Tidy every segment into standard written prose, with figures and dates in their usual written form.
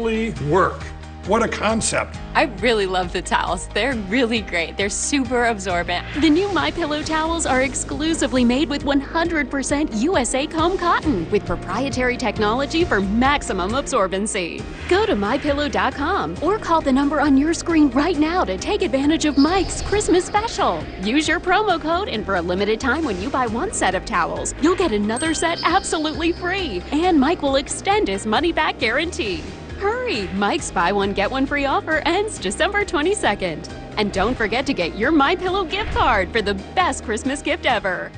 work. What a concept. I really love the towels. They're really great. They're super absorbent. The new MyPillow towels are exclusively made with 100% USA comb cotton with proprietary technology for maximum absorbency. Go to MyPillow.com or call the number on your screen right now to take advantage of Mike's Christmas special. Use your promo code, and for a limited time when you buy one set of towels, you'll get another set absolutely free. And Mike will extend his money-back guarantee. Hurry! Mike's buy one, get one free offer ends December 22nd. And don't forget to get your MyPillow gift card for the best Christmas gift ever.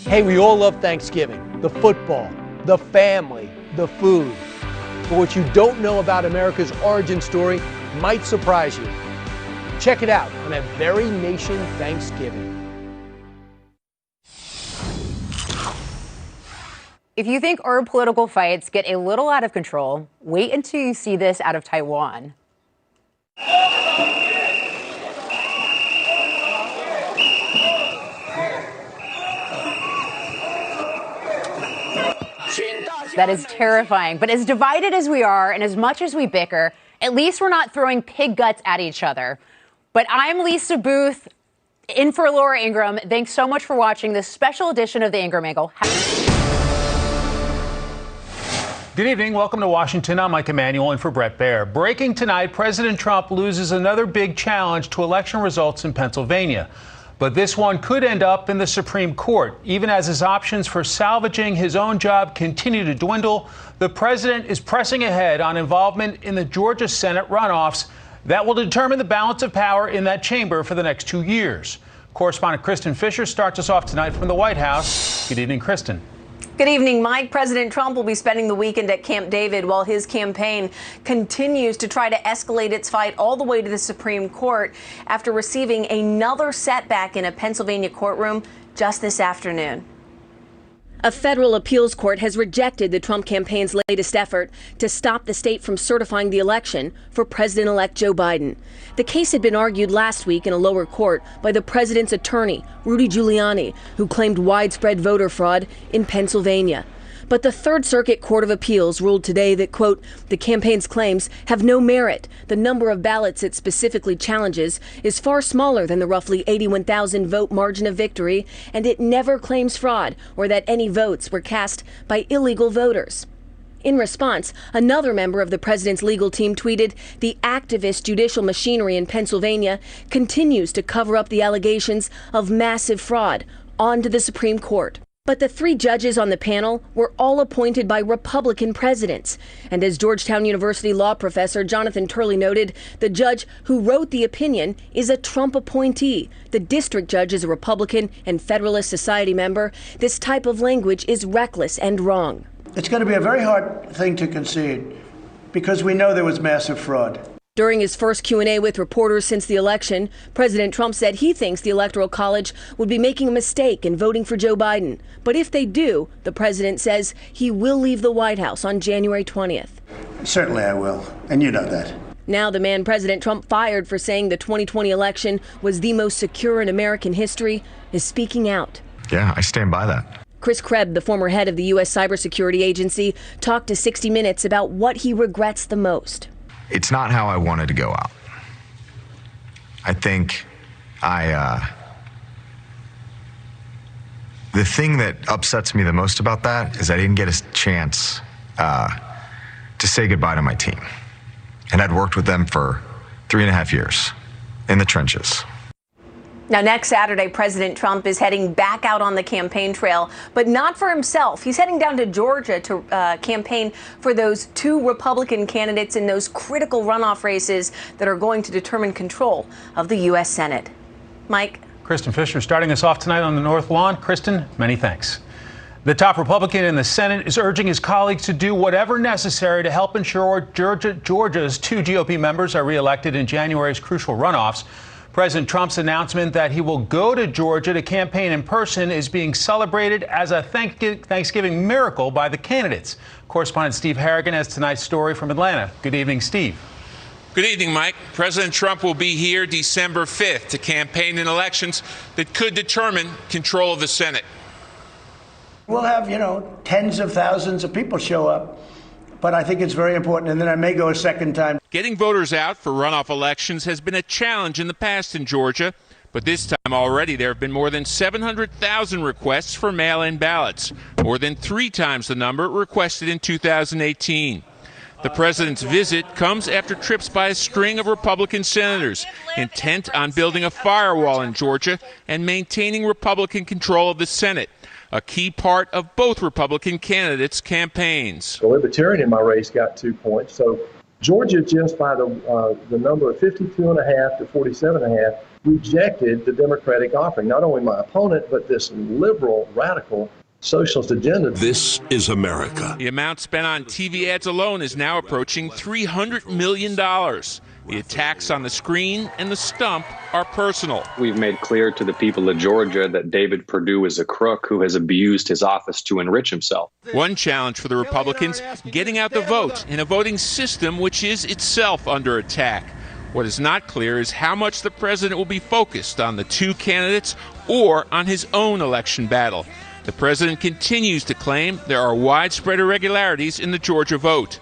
Hey, we all love Thanksgiving. The football, the family, the food. But what you don't know about America's origin story might surprise you. Check it out on A Very Nation Thanksgiving. If you think our political fights get a little out of control, wait until you see this out of Taiwan. That is terrifying. But as divided as we are and as much as we bicker, at least we're not throwing pig guts at each other. But I'm Lisa Booth, in for Laura Ingraham. Thanks so much for watching this special edition of the Ingraham Angle. Good evening. Welcome to Washington. I'm Mike Emanuel in for Brett Baer. Breaking tonight, President Trump loses another big challenge to election results in Pennsylvania. But this one could end up in the Supreme Court. Even as his options for salvaging his own job continue to dwindle, the president is pressing ahead on involvement in the Georgia Senate runoffs that will determine the balance of power in that chamber for the next 2 years. Correspondent Kristen Fisher starts us off tonight from the White House. Good evening, Kristen. Good evening, Mike. President Trump will be spending the weekend at Camp David while his campaign continues to try to escalate its fight all the way to the Supreme Court after receiving another setback in a Pennsylvania courtroom just this afternoon. A federal appeals court has rejected the Trump campaign's latest effort to stop the state from certifying the election for President-elect Joe Biden. The case had been argued last week in a lower court by the president's attorney, Rudy Giuliani, who claimed widespread voter fraud in Pennsylvania. But the Third Circuit Court of Appeals ruled today that, quote, the campaign's claims have no merit. The number of ballots it specifically challenges is far smaller than the roughly 81,000 vote margin of victory, and it never claims fraud or that any votes were cast by illegal voters. In response, another member of the president's legal team tweeted, the activist judicial machinery in Pennsylvania continues to cover up the allegations of massive fraud onto the Supreme Court. But the three judges on the panel were all appointed by Republican presidents. And as Georgetown University law professor Jonathan Turley noted, the judge who wrote the opinion is a Trump appointee. The district judge is a Republican and Federalist Society member. This type of language is reckless and wrong. It's going to be a very hard thing to concede because we know there was massive fraud. During his first Q&A with reporters since the election, President Trump said he thinks the Electoral College would be making a mistake in voting for Joe Biden. But if they do, the president says he will leave the White House on January 20th. Certainly I will, and you know that. Now the man President Trump fired for saying the 2020 election was the most secure in American history is speaking out. Yeah, I stand by that. Chris Krebs, the former head of the U.S. Cybersecurity Agency, talked to 60 Minutes about what he regrets the most. It's not how I wanted to go out. I think the thing that upsets me the most about that is I didn't get a chance to say goodbye to my team. And I'd worked with them for 3.5 years in the trenches. Now, next Saturday, President Trump is heading back out on the campaign trail, but not for himself. He's heading down to Georgia to campaign for those two Republican candidates in those critical runoff races that are going to determine control of the U.S. Senate. Mike? Kristen Fisher starting us off tonight on the North Lawn. Kristen, many thanks. The top Republican in the Senate is urging his colleagues to do whatever necessary to help ensure Georgia's two GOP members are reelected in January's crucial runoffs. President Trump's announcement that he will go to Georgia to campaign in person is being celebrated as a Thanksgiving miracle by the candidates. Correspondent Steve Harrigan has tonight's story from Atlanta. Good evening, Steve. Good evening, Mike. President Trump will be here December 5th to campaign in elections that could determine control of the Senate. We'll have, tens of thousands of people show up. but I think it's very important, and then I may go a second time. Getting voters out for runoff elections has been a challenge in the past in Georgia, but this time already there have been more than 700,000 requests for mail-in ballots, more than 3 times the number requested in 2018. The president's visit comes after trips by a string of Republican senators intent on building a firewall in Georgia and maintaining Republican control of the Senate, a key part of both Republican candidates' campaigns. The Libertarian in my race got 2 points. So Georgia, just by the number of 52.5 to 47.5, rejected the Democratic offering. Not only my opponent, but this liberal, radical socialist agenda. This is America. The amount spent on TV ads alone is now approaching $300 million. The attacks on the screen and the stump are personal. We've made clear to the people of Georgia that David Perdue is a crook who has abused his office to enrich himself. One challenge for the Republicans, getting out the vote in a voting system which is itself under attack. What is not clear is how much the president will be focused on the 2 candidates or on his own election battle. The president continues to claim there are widespread irregularities in the Georgia vote.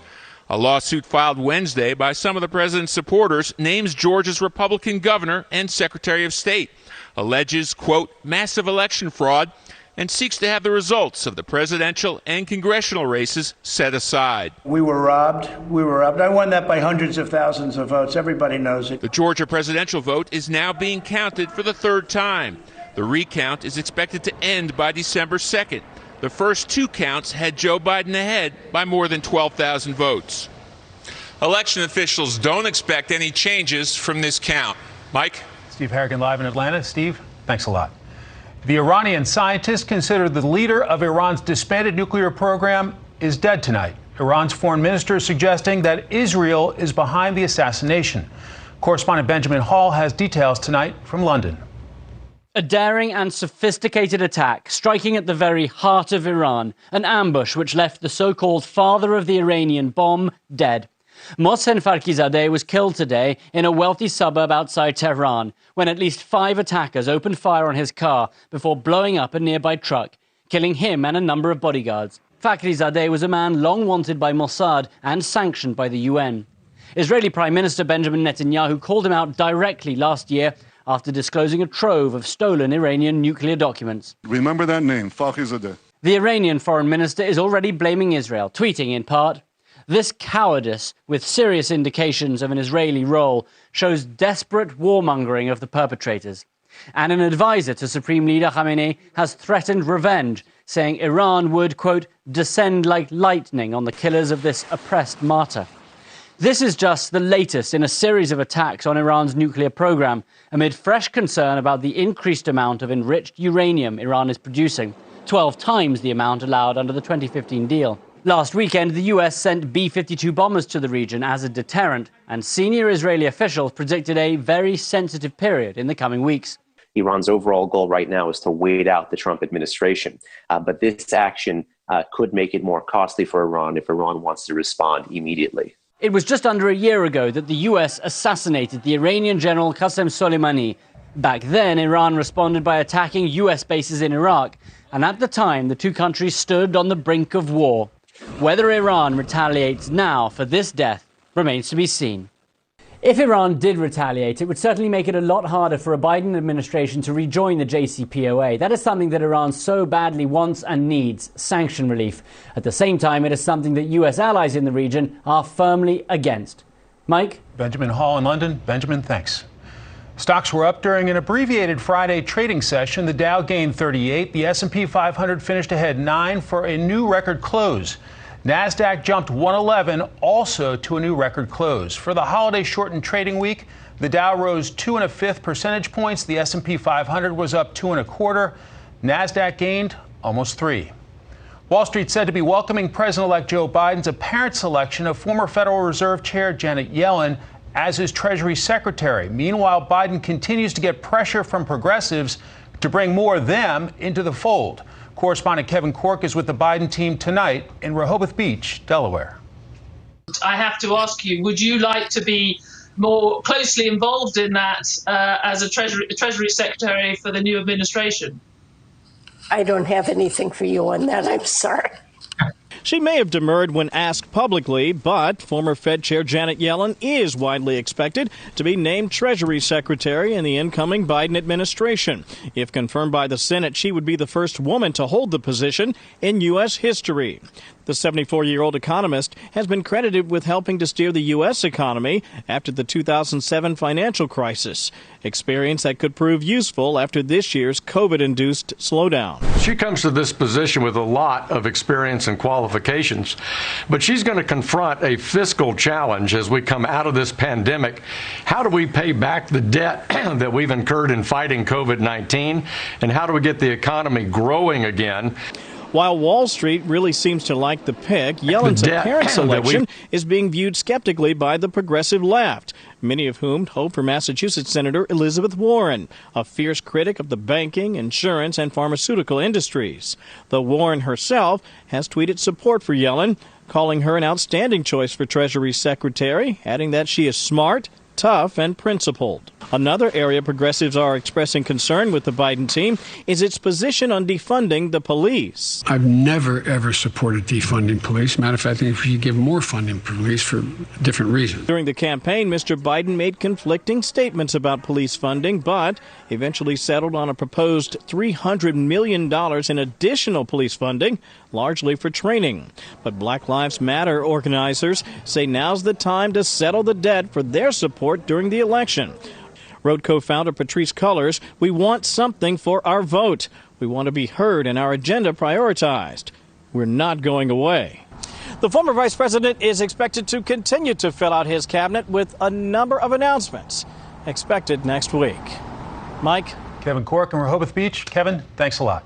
A lawsuit filed Wednesday by some of the president's supporters names Georgia's Republican governor and Secretary of State, alleges, quote, massive election fraud, and seeks to have the results of the presidential and congressional races set aside. We were robbed. I won that by hundreds of thousands of votes. Everybody knows it. The Georgia presidential vote is now being counted for the 3rd time. The recount is expected to end by December 2nd. The first 2 counts had Joe Biden ahead by more than 12,000 votes. Election officials don't expect any changes from this count. Mike? Steve Harrigan live in Atlanta. Steve, thanks a lot. The Iranian scientist considered the leader of Iran's disbanded nuclear program is dead tonight. Iran's foreign minister is suggesting that Israel is behind the assassination. Correspondent Benjamin Hall has details tonight from London. A daring and sophisticated attack striking at the very heart of Iran, an ambush which left the so-called father of the Iranian bomb dead. Mohsen Fakhrizadeh was killed today in a wealthy suburb outside Tehran when at least 5 attackers opened fire on his car before blowing up a nearby truck, killing him and a number of bodyguards. Fakhrizadeh was a man long wanted by Mossad and sanctioned by the UN. Israeli Prime Minister Benjamin Netanyahu called him out directly last year after disclosing a trove of stolen Iranian nuclear documents. Remember that name, Fakhrizadeh. The Iranian foreign minister is already blaming Israel, tweeting in part, "This cowardice, with serious indications of an Israeli role, shows desperate warmongering of the perpetrators." And an advisor to Supreme Leader Khamenei has threatened revenge, saying Iran would, quote, descend like lightning on the killers of this oppressed martyr. This is just the latest in a series of attacks on Iran's nuclear program, amid fresh concern about the increased amount of enriched uranium Iran is producing, 12 times the amount allowed under the 2015 deal. Last weekend, the US sent B-52 bombers to the region as a deterrent, and senior Israeli officials predicted a very sensitive period in the coming weeks. Iran's overall goal right now is to wait out the Trump administration, but this action could make it more costly for Iran if Iran wants to respond immediately. It was just under a year ago that the US assassinated the Iranian general Qasem Soleimani. Back then, Iran responded by attacking US bases in Iraq, and at the time, the 2 countries stood on the brink of war. Whether Iran retaliates now for this death remains to be seen. If Iran did retaliate, it would certainly make it a lot harder for a Biden administration to rejoin the JCPOA. That is something that Iran so badly wants and needs, sanction relief. At the same time, it is something that US allies in the region are firmly against. Mike? Benjamin Hall in London. Benjamin, thanks. Stocks were up during an abbreviated Friday trading session. The Dow gained 38. The S&P 500 finished ahead 9 for a new record close. NASDAQ jumped 111, also to a new record close. For the holiday shortened trading week, the Dow rose 2 1/5 percentage points. The S&P 500 was up 2 1/4. NASDAQ gained almost 3. Wall Street said to be welcoming President-elect Joe Biden's apparent selection of former Federal Reserve Chair Janet Yellen as his Treasury Secretary. Meanwhile, Biden continues to get pressure from progressives to bring more of them into the fold. Correspondent Kevin Corke is with the Biden team tonight in Rehoboth Beach, Delaware. I have to ask you, would you like to be more closely involved in that as a Treasury Secretary for the new administration? I don't have anything for you on that. I'm sorry. She may have demurred when asked publicly, but former Fed Chair Janet Yellen is widely expected to be named Treasury Secretary in the incoming Biden administration. If confirmed by the Senate, she would be the first woman to hold the position in U.S. history. The 74-year-old economist has been credited with helping to steer the U.S. economy after the 2007 financial crisis, experience that could prove useful after this year's COVID-induced slowdown. She comes to this position with a lot of experience and qualifications, but she's going to confront a fiscal challenge as we come out of this pandemic. How do we pay back the debt that we've incurred in fighting COVID-19, and how do we get the economy growing again? While Wall Street really seems to like the pick, Yellen's apparent selection is being viewed skeptically by the progressive left, many of whom hope for Massachusetts Senator Elizabeth Warren, a fierce critic of the banking, insurance, and pharmaceutical industries. Though Warren herself has tweeted support for Yellen, calling her an outstanding choice for Treasury Secretary, adding that she is smart, tough, and principled. Another area progressives are expressing concern with the Biden team is its position on defunding the police. I've never, ever supported defunding police. Matter of fact, I think we should give more funding to police for different reasons. During the campaign, Mr. Biden made conflicting statements about police funding, but eventually settled on a proposed $300 million in additional police funding, largely for training. But Black Lives Matter organizers say now's the time to settle the debt for their support during the election. Wrote co-founder Patrisse Cullors, "We want something for our vote. We want to be heard and our agenda prioritized. We're not going away." The former vice president is expected to continue to fill out his cabinet with a number of announcements expected next week. Mike? Kevin Cork in Rehoboth Beach. Kevin, thanks a lot.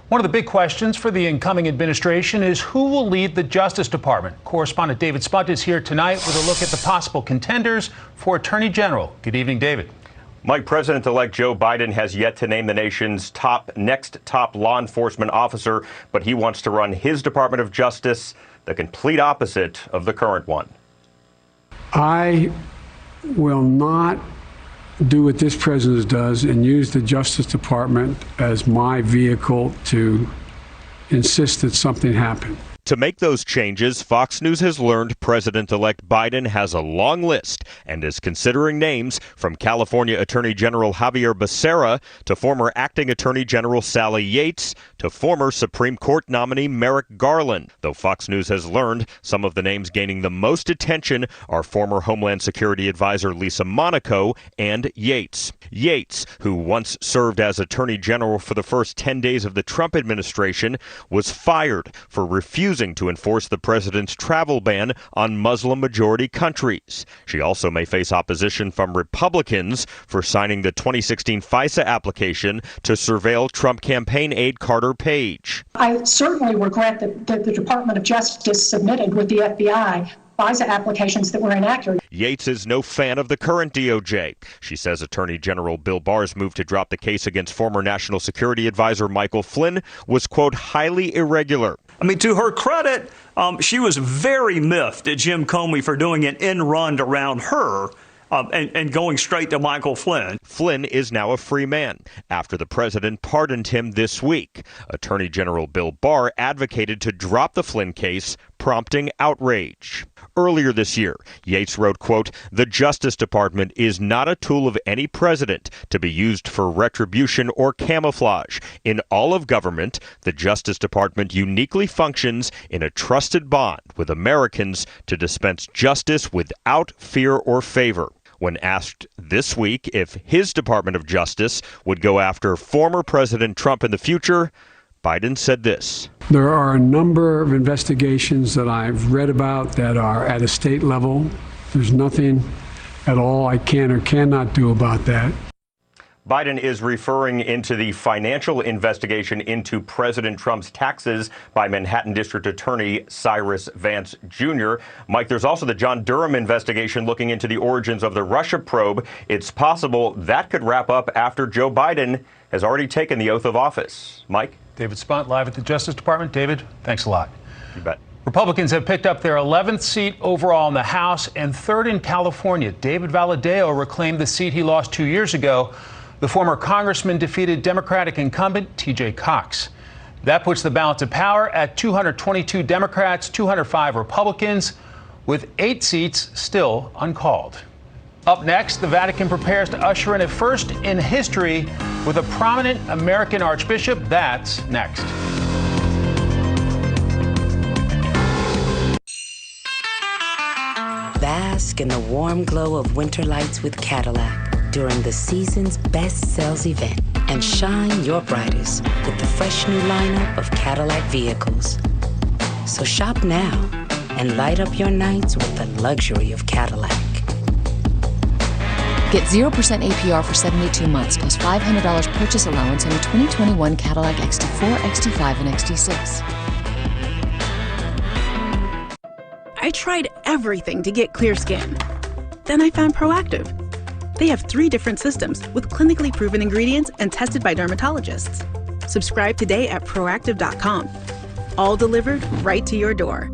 One of the big questions for the incoming administration is who will lead the Justice Department. Correspondent David Spunt is here tonight with a look at the possible contenders for Attorney General. Good evening, David. Mike, President-elect Joe Biden has yet to name the nation's next top law enforcement officer, but he wants to run his Department of Justice the complete opposite of the current one. I will not do what this president does and use the Justice Department as my vehicle to insist that something happen. To make those changes, Fox News has learned President-elect Biden has a long list and is considering names from California Attorney General Javier Becerra to former Acting Attorney General Sally Yates to former Supreme Court nominee Merrick Garland. Though Fox News has learned some of the names gaining the most attention are former Homeland Security Advisor Lisa Monaco and Yates. Yates, who once served as Attorney General for the first 10 days of the Trump administration, was fired for refusing to enforce the president's travel ban on Muslim-majority countries. She also may face opposition from Republicans for signing the 2016 FISA application to surveil Trump campaign aide Carter Page. I certainly regret that the Department of Justice submitted with the FBI FISA applications that were inaccurate. Yates is no fan of the current DOJ. She says Attorney General Bill Barr's move to drop the case against former National Security Advisor Michael Flynn was, quote, highly irregular. I mean, to her credit, she was very miffed at Jim Comey for doing an end run around her and going straight to Michael Flynn. Flynn is now a free man after the president pardoned him this week. Attorney General Bill Barr advocated to drop the Flynn case, prompting outrage. Earlier this year, Yates wrote, quote, "The Justice Department is not a tool of any president to be used for retribution or camouflage. In all of government, the Justice Department uniquely functions in a trusted bond with Americans to dispense justice without fear or favor." When asked this week if his Department of Justice would go after former President Trump in the future, Biden said this. There are a number of investigations that I've read about that are at a state level. There's nothing at all I can or cannot do about that. Biden is referring into the financial investigation into President Trump's taxes by Manhattan District Attorney Cyrus Vance Jr. Mike, there's also the John Durham investigation looking into the origins of the Russia probe. It's possible that could wrap up after Joe Biden has already taken the oath of office. Mike? David Spunt, live at the Justice Department. David, thanks a lot. You bet. Republicans have picked up their 11th seat overall in the House and 3rd in California. David Valadao reclaimed the seat he lost 2 years ago. The former congressman defeated Democratic incumbent T.J. Cox. That puts the balance of power at 222 Democrats, 205 Republicans, with 8 seats still uncalled. Up next, the Vatican prepares to usher in a first in history with a prominent American archbishop. That's next. Bask in the warm glow of winter lights with Cadillac during the season's best sales event and shine your brightest with the fresh new lineup of Cadillac vehicles. So shop now and light up your nights with the luxury of Cadillac. Get 0% APR for 72 months plus $500 purchase allowance on a 2021 Cadillac XT4, XT5, and XT6. I tried everything to get clear skin. Then I found Proactive. They have 3 different systems with clinically proven ingredients and tested by dermatologists. Subscribe today at Proactive.com. All delivered right to your door.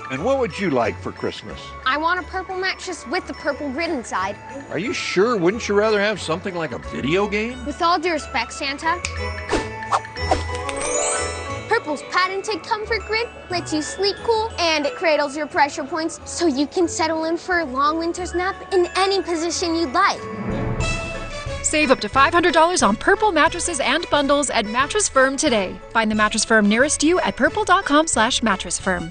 And what would you like for Christmas? I want a purple mattress with the purple grid inside. Are you sure? Wouldn't you rather have something like a video game? With all due respect, Santa, Purple's patented comfort grid lets you sleep cool and it cradles your pressure points so you can settle in for a long winter's nap in any position you'd like. Save up to $500 on Purple mattresses and bundles at Mattress Firm today. Find the Mattress Firm nearest you at purple.com/mattressfirm.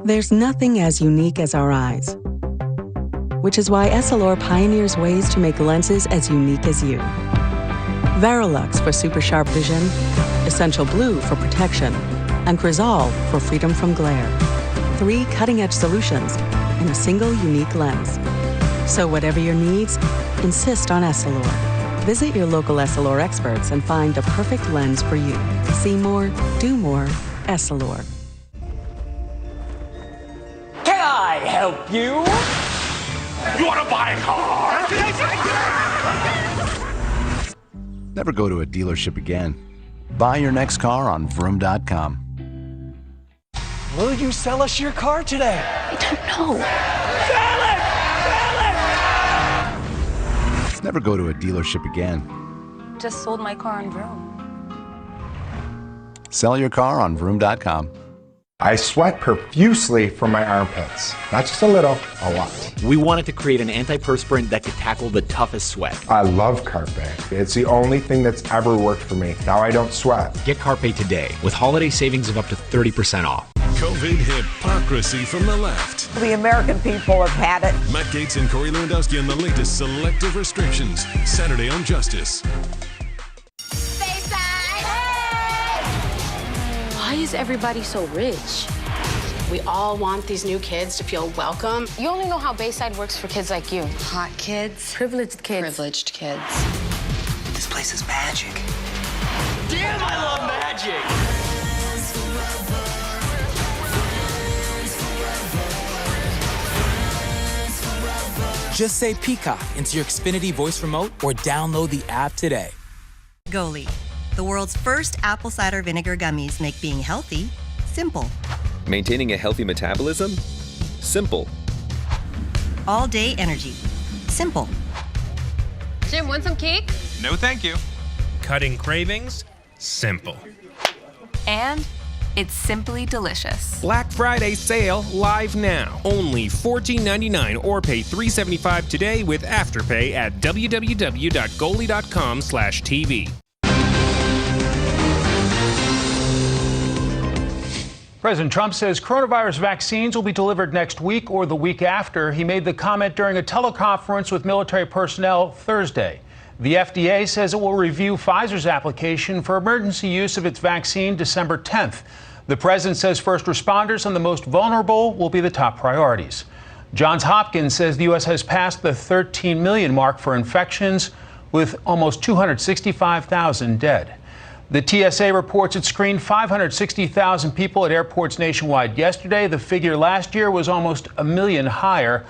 There's nothing as unique as our eyes, which is why Essilor pioneers ways to make lenses as unique as you. Verilux for super sharp vision, Essential Blue for protection, and Crizal for freedom from glare. 3 cutting-edge solutions in a single unique lens. So whatever your needs, insist on Essilor. Visit your local Essilor experts and find the perfect lens for you. See more, do more, Essilor. Can I help you? You want to buy a car? Never go to a dealership again. Buy your next car on vroom.com. Will you sell us your car today? I don't know. Sell it! Never go to a dealership again. Just sold my car on Vroom. Sell your car on vroom.com. I sweat profusely from my armpits. Not just a little, a lot. We wanted to create an antiperspirant that could tackle the toughest sweat. I love Carpe. It's the only thing that's ever worked for me. Now I don't sweat. Get Carpe today with holiday savings of up to 30% off. COVID hypocrisy from the left. The American people have had it. Matt Gaetz and Corey Lewandowski on the latest selective restrictions. Saturday on Justice. Why is everybody so rich? We all want these new kids to feel welcome. You only know how Bayside works for kids like you. Hot kids. Privileged kids. Privileged kids. This place is magic. Damn, I love magic! Just say Peacock into your Xfinity voice remote or download the app today. Goli, the world's first apple cider vinegar gummies, make being healthy simple. Maintaining a healthy metabolism? Simple. All day energy. Simple. Jim, want some cake? No, thank you. Cutting cravings? Simple. And it's simply delicious. Black Friday sale live now. Only $14.99 or pay $3.75 today with Afterpay at www.goli.com/TV. President Trump says coronavirus vaccines will be delivered next week or the week after. He made the comment during a teleconference with military personnel Thursday. The FDA says it will review Pfizer's application for emergency use of its vaccine December 10th. The president says first responders and the most vulnerable will be the top priorities. Johns Hopkins says the U.S. has passed the 13 million mark for infections, with almost 265,000 dead. The TSA reports it screened 560,000 people at airports nationwide yesterday. The figure last year was almost a million higher.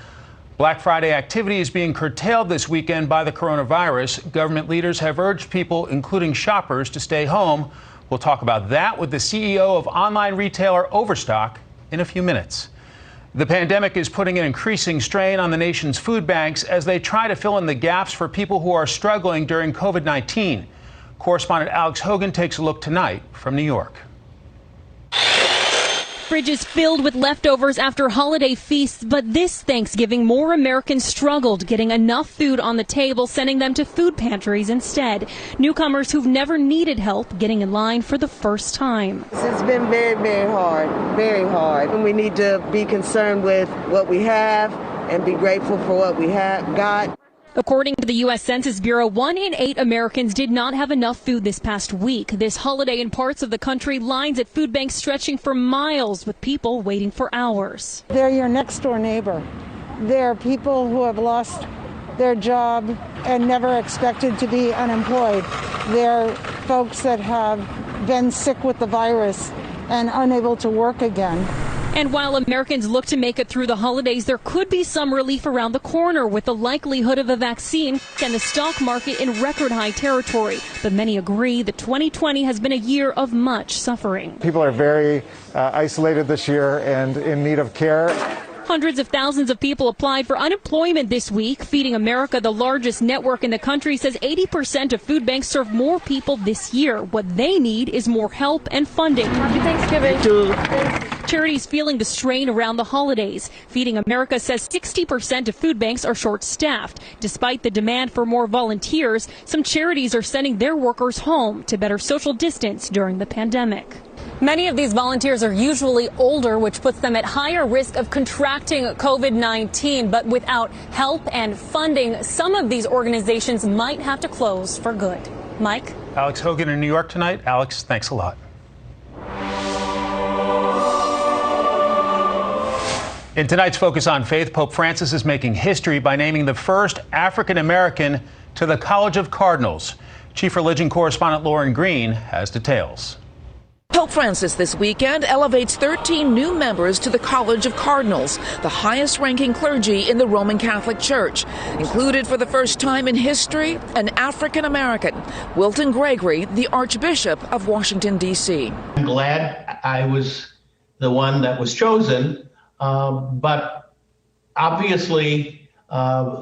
Black Friday activity is being curtailed this weekend by the coronavirus. Government leaders have urged people, including shoppers, to stay home. We'll talk about that with the CEO of online retailer Overstock in a few minutes. The pandemic is putting an increasing strain on the nation's food banks as they try to fill in the gaps for people who are struggling during COVID-19. Correspondent Alex Hogan takes a look tonight from New York. Fridges filled with leftovers after holiday feasts, but this Thanksgiving, more Americans struggled getting enough food on the table, sending them to food pantries instead. Newcomers who've never needed help getting in line for the first time. It's been very, very hard, and we need to be concerned with what we have and be grateful for what we have got. According to the U.S. Census Bureau, 1 in 8 Americans did not have enough food this past week. This holiday in parts of the country, lines at food banks stretching for miles with people waiting for hours. They're your next door neighbor. They're people who have lost their job and never expected to be unemployed. They're folks that have been sick with the virus and unable to work again. And while Americans look to make it through the holidays, there could be some relief around the corner with the likelihood of a vaccine and the stock market in record high territory. But many agree that 2020 has been a year of much suffering. People are very isolated this year and in need of care. Hundreds of thousands of people applied for unemployment this week. Feeding America, the largest network in the country, says 80% of food banks serve more people this year. What they need is more help and funding. Happy Thanksgiving. Charities feeling the strain around the holidays. Feeding America says 60% of food banks are short-staffed. Despite the demand for more volunteers, some charities are sending their workers home to better social distance during the pandemic. Many of these volunteers are usually older, which puts them at higher risk of contracting COVID-19. But without help and funding, some of these organizations might have to close for good. Mike? Alex Hogan in New York tonight. Alex, thanks a lot. In tonight's Focus on Faith, Pope Francis is making history by naming the first African American to the College of Cardinals. Chief Religion Correspondent Lauren Green has details. Pope Francis this weekend elevates 13 new members to the College of Cardinals, the highest-ranking clergy in the Roman Catholic Church. Included for the first time in history, an African-American, Wilton Gregory, the Archbishop of Washington, D.C. I'm glad I was the one that was chosen, but obviously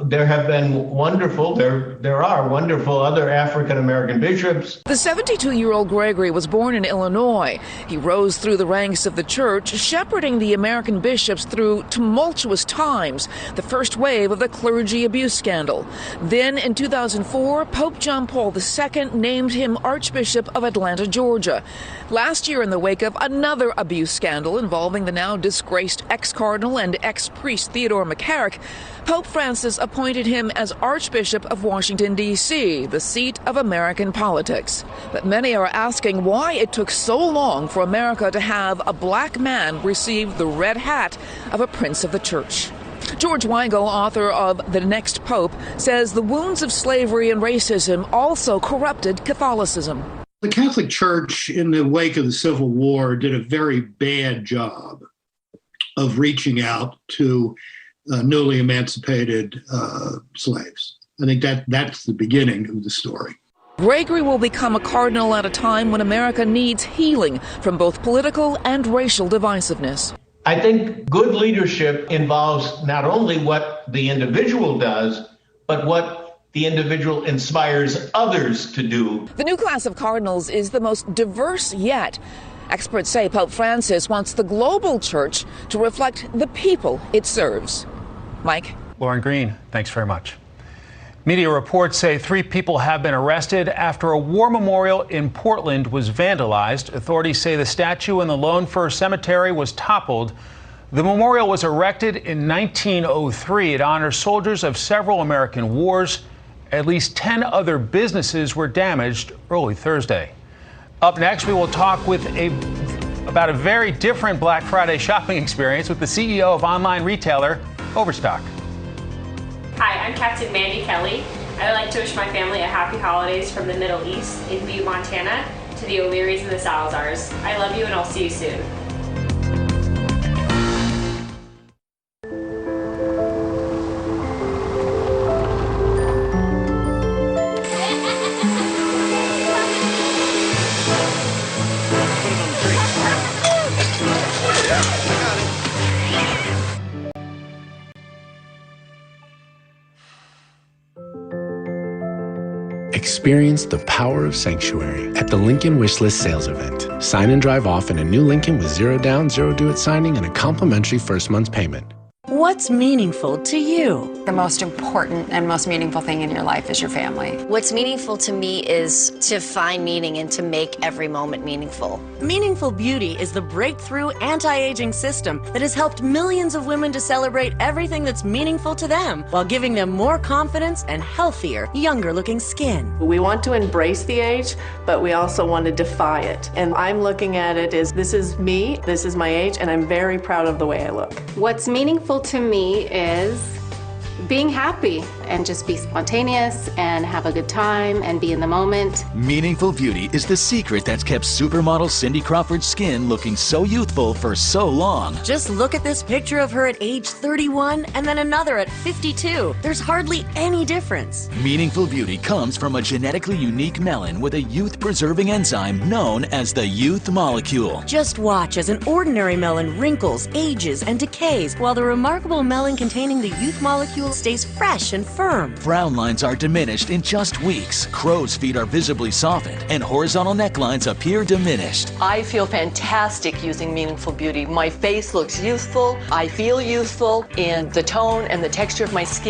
there have been wonderful, there are wonderful other African-American bishops. The 72-year-old Gregory was born in Illinois. He rose through the ranks of the church, shepherding the American bishops through tumultuous times, the first wave of the clergy abuse scandal. Then in 2004, Pope John Paul II named him Archbishop of Atlanta, Georgia. Last year, in the wake of another abuse scandal involving the now disgraced ex-cardinal and ex-priest Theodore McCarrick, Pope Francis appointed him as Archbishop of Washington, D.C., the seat of American politics. But many are asking why it took so long for America to have a black man receive the red hat of a prince of the church. George Weigel, author of The Next Pope, says the wounds of slavery and racism also corrupted Catholicism. The Catholic Church, in the wake of the Civil War, did a very bad job of reaching out to newly emancipated slaves. I think that's the beginning of the story. Gregory will become a cardinal at a time when America needs healing from both political and racial divisiveness. I think good leadership involves not only what the individual does, but what the individual inspires others to do. The new class of cardinals is the most diverse yet. Experts say Pope Francis wants the global church to reflect the people it serves. Mike? Lauren Green, thanks very much. Media reports say 3 people have been arrested after a war memorial in Portland was vandalized. Authorities say the statue in the Lone Fir Cemetery was toppled. The memorial was erected in 1903. It honors soldiers of several American wars. At least 10 other businesses were damaged early Thursday. Up next, we will talk about a very different Black Friday shopping experience with the CEO of online retailer Overstock. Hi, I'm Captain Mandy Kelly. I'd like to wish my family a happy holidays from the Middle East in Butte, Montana, to the O'Learys and the Salazars. I love you and I'll see you soon. Experience the power of sanctuary at the Lincoln Wishlist sales event. Sign and drive off in a new Lincoln with 0 down, 0 due at signing, and a complimentary first month's payment. What's meaningful to you? The most important and most meaningful thing in your life is your family. What's meaningful to me is to find meaning and to make every moment meaningful. Meaningful Beauty is the breakthrough anti-aging system that has helped millions of women to celebrate everything that's meaningful to them while giving them more confidence and healthier, younger-looking skin. We want to embrace the age, but we also want to defy it. And I'm looking at it as this is me, this is my age, and I'm very proud of the way I look. What's meaningful to me is being happy and just be spontaneous and have a good time and be in the moment. Meaningful Beauty is the secret that's kept supermodel Cindy Crawford's skin looking so youthful for so long. Just look at this picture of her at age 31 and then another at 52. There's hardly any difference. Meaningful Beauty comes from a genetically unique melon with a youth-preserving enzyme known as the youth molecule. Just watch as an ordinary melon wrinkles, ages, and decays, while the remarkable melon containing the youth molecule stays fresh and firm. Frown lines are diminished in just weeks. Crow's feet are visibly softened, and horizontal necklines appear diminished. I feel fantastic using Meaningful Beauty. My face looks youthful, I feel youthful, and the tone and the texture of my skin